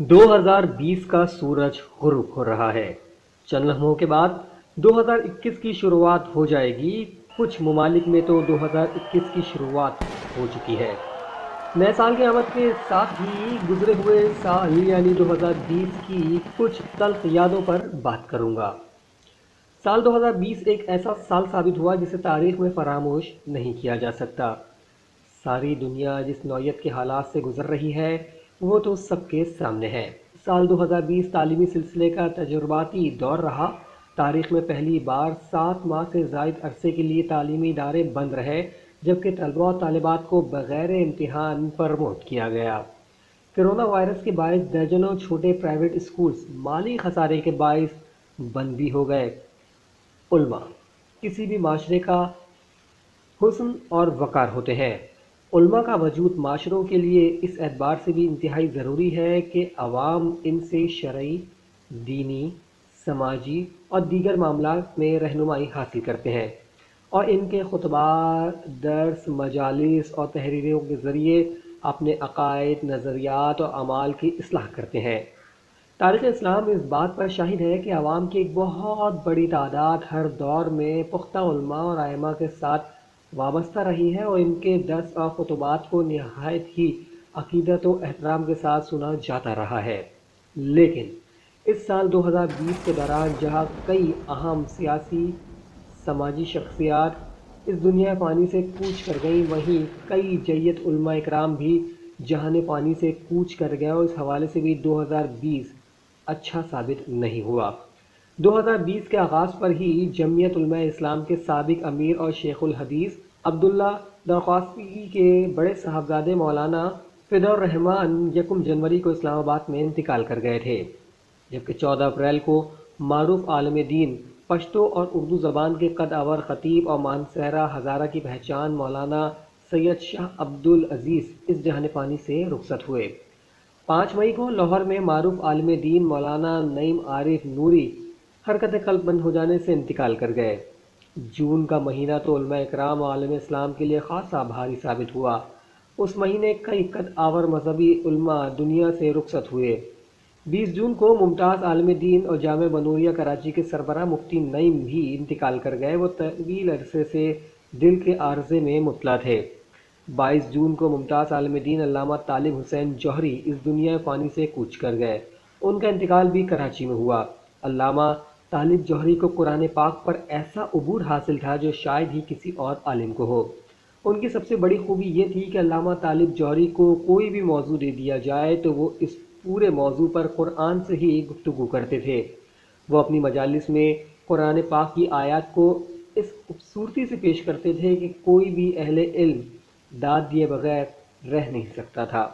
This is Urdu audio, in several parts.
2020 کا سورج غروب ہو رہا ہے۔ چند لمحوں کے بعد 2021 کی شروعات ہو جائے گی۔ کچھ ممالک میں تو 2021 کی شروعات ہو چکی ہے۔ نئے سال کے آمد کے ساتھ ہی گزرے ہوئے سال یعنی 2020 کی کچھ تلخ یادوں پر بات کروں گا۔ سال 2020 ایک ایسا سال ثابت ہوا جسے تاریخ میں فراموش نہیں کیا جا سکتا۔ ساری دنیا جس نوعیت کے حالات سے گزر رہی ہے وہ تو سب کے سامنے ہے۔ سال 2020 تعلیمی سلسلے کا تجرباتی دور رہا۔ تاریخ میں پہلی بار 7 ماہ سے زائد عرصے کے لیے تعلیمی ادارے بند رہے، جبکہ طلباء و طالبات کو بغیر امتحان پروموٹ کیا گیا۔ کرونا وائرس کے باعث درجنوں چھوٹے پرائیویٹ اسکولز مالی خسارے کے باعث بند بھی ہو گئے۔ علماء کسی بھی معاشرے کا حسن اور وقار ہوتے ہیں۔ علماء کا وجود معاشروں کے لیے اس اعتبار سے بھی انتہائی ضروری ہے کہ عوام ان سے شرعی، دینی، سماجی اور دیگر معاملات میں رہنمائی حاصل کرتے ہیں اور ان کے خطبات، درس، مجالس اور تحریروں کے ذریعے اپنے عقائد، نظریات اور اعمال کی اصلاح کرتے ہیں۔ تاریخ اسلام اس بات پر شاہد ہے کہ عوام کی ایک بہت بڑی تعداد ہر دور میں پختہ علماء اور ائمہ کے ساتھ وابستہ رہی ہے اور ان کے درس اور خطبات کو نہایت ہی عقیدت و احترام کے ساتھ سنا جاتا رہا ہے۔ لیکن اس سال 2020 کے دوران جہاں کئی اہم سیاسی، سماجی شخصیات اس دنیا فانی سے کوچ کر گئیں، وہیں کئی جیت علماء اکرام بھی جہان فانی سے کوچ کر گئے اور اس حوالے سے بھی 2020 اچھا ثابت نہیں ہوا۔ 2020 کے آغاز پر ہی جمعیت علماء اسلام کے سابق امیر اور شیخ الحدیث عبداللہ درخواستی کے بڑے صاحبزادے مولانا فدی الرحمن 1 جنوری کو اسلام آباد میں انتقال کر گئے تھے، جبکہ 14 اپریل کو معروف عالم دین، پشتو اور اردو زبان کے قدآور خطیب اور مانسہرہ ہزارہ کی پہچان مولانا سید شاہ عبد العزیز اس جہان فانی سے رخصت ہوئے۔ 5 مئی کو لاہور میں معروف عالم دین مولانا نعیم عارف نوری حرکت قلب بند ہو جانے سے انتقال کر گئے۔ جون کا مہینہ تو علماء اکرام اور عالم اسلام کے لیے خاصا بھاری ثابت ہوا۔ اس مہینے کئی قدآور مذہبی علماء دنیا سے رخصت ہوئے۔ 20 جون کو ممتاز عالم دین اور جامعہ بنوریہ کراچی کے سربراہ مفتی نعیم بھی انتقال کر گئے۔ وہ طویل عرصے سے دل کے عارضے میں مبتلا تھے۔ 22 جون کو ممتاز عالم دین علامہ طالب حسین جوہری اس دنیا فانی سے کوچ کر گئے۔ ان کا انتقال بھی کراچی میں ہوا۔ علامہ طالب جوہری کو قرآن پاک پر ایسا عبور حاصل تھا جو شاید ہی کسی اور عالم کو ہو۔ ان کی سب سے بڑی خوبی یہ تھی کہ علامہ طالب جوہری کو کوئی بھی موضوع دے دیا جائے تو وہ اس پورے موضوع پر قرآن سے ہی گفتگو کرتے تھے۔ وہ اپنی مجالس میں قرآن پاک کی آیات کو اس خوبصورتی سے پیش کرتے تھے کہ کوئی بھی اہل علم داد دیے بغیر رہ نہیں سکتا تھا۔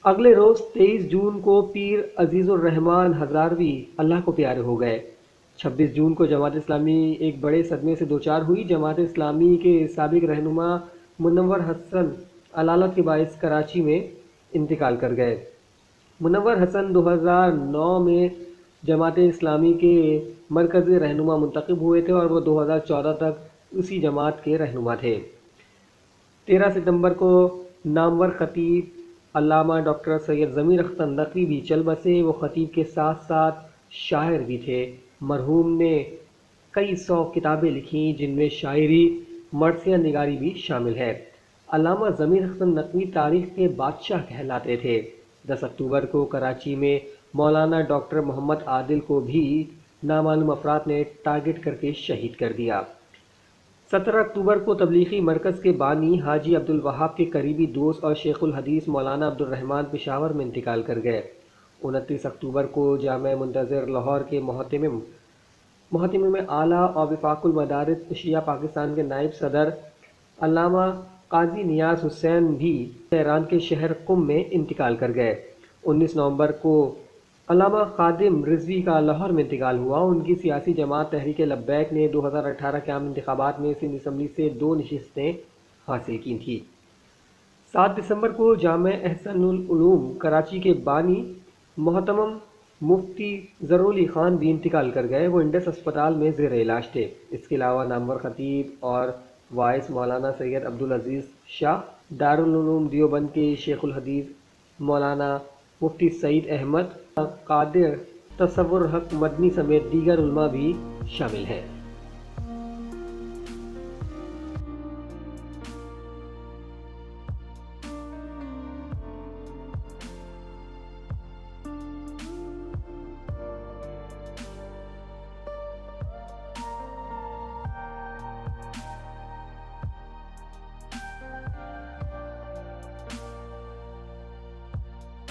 اگلے روز 23 جون کو پیر عزیز الرحمن ہزاروی اللہ کو پیارے ہو گئے۔ 26 جون کو جماعت اسلامی ایک بڑے صدمے سے دوچار ہوئی۔ جماعت اسلامی کے سابق رہنما منور حسن علالت کے باعث کراچی میں انتقال کر گئے۔ منور حسن 2009 میں جماعت اسلامی کے مرکزی رہنما منتخب ہوئے تھے اور وہ 2014 تک اسی جماعت کے رہنما تھے۔ 13 ستمبر کو نامور خطیب علامہ ڈاکٹر سید ضمیر اختر نقوی بھی چل بسے۔ وہ خطیب کے ساتھ ساتھ شاعر بھی تھے۔ مرحوم نے کئی 100 کتابیں لکھیں جن میں شاعری، مرثیہ نگاری بھی شامل ہے۔ علامہ ضمیر اختر نقوی تاریخ کے بادشاہ کہلاتے تھے۔ 10 اکتوبر کو کراچی میں مولانا ڈاکٹر محمد عادل کو بھی نامعلوم افراد نے ٹارگٹ کر کے شہید کر دیا۔ 17 اکتوبر کو تبلیغی مرکز کے بانی حاجی عبدالوہاب کے قریبی دوست اور شیخ الحدیث مولانا عبدالرحمن پشاور میں انتقال کر گئے۔ 29 اکتوبر کو جامع منتظر لاہور کے محتمم اعلیٰ اور وفاق المدارس شیعہ پاکستان کے نائب صدر علامہ قاضی نیاز حسین بھی ایران کے شہر قم میں انتقال کر گئے۔ 19 نومبر کو علامہ خادم رضوی کا لاہور میں انتقال ہوا۔ ان کی سیاسی جماعت تحریک لبیک نے 2018 کے عام انتخابات میں سندھ اسمبلی سے 2 نشستیں حاصل کی تھیں۔ 7 دسمبر کو جامع احسن العلوم کراچی کے بانی محتمم مفتی ظہرعلی خان بھی انتقال کر گئے۔ وہ انڈس اسپتال میں زیر علاج تھے۔ اس کے علاوہ نامور خطیب اور وائس مولانا سید عبدالعزیز شاہ، دارالعلوم دیوبند کے شیخ الحدیث مولانا مفتی سعید احمد، قادر تصور حق مدنی سمیت دیگر علماء بھی شامل ہیں۔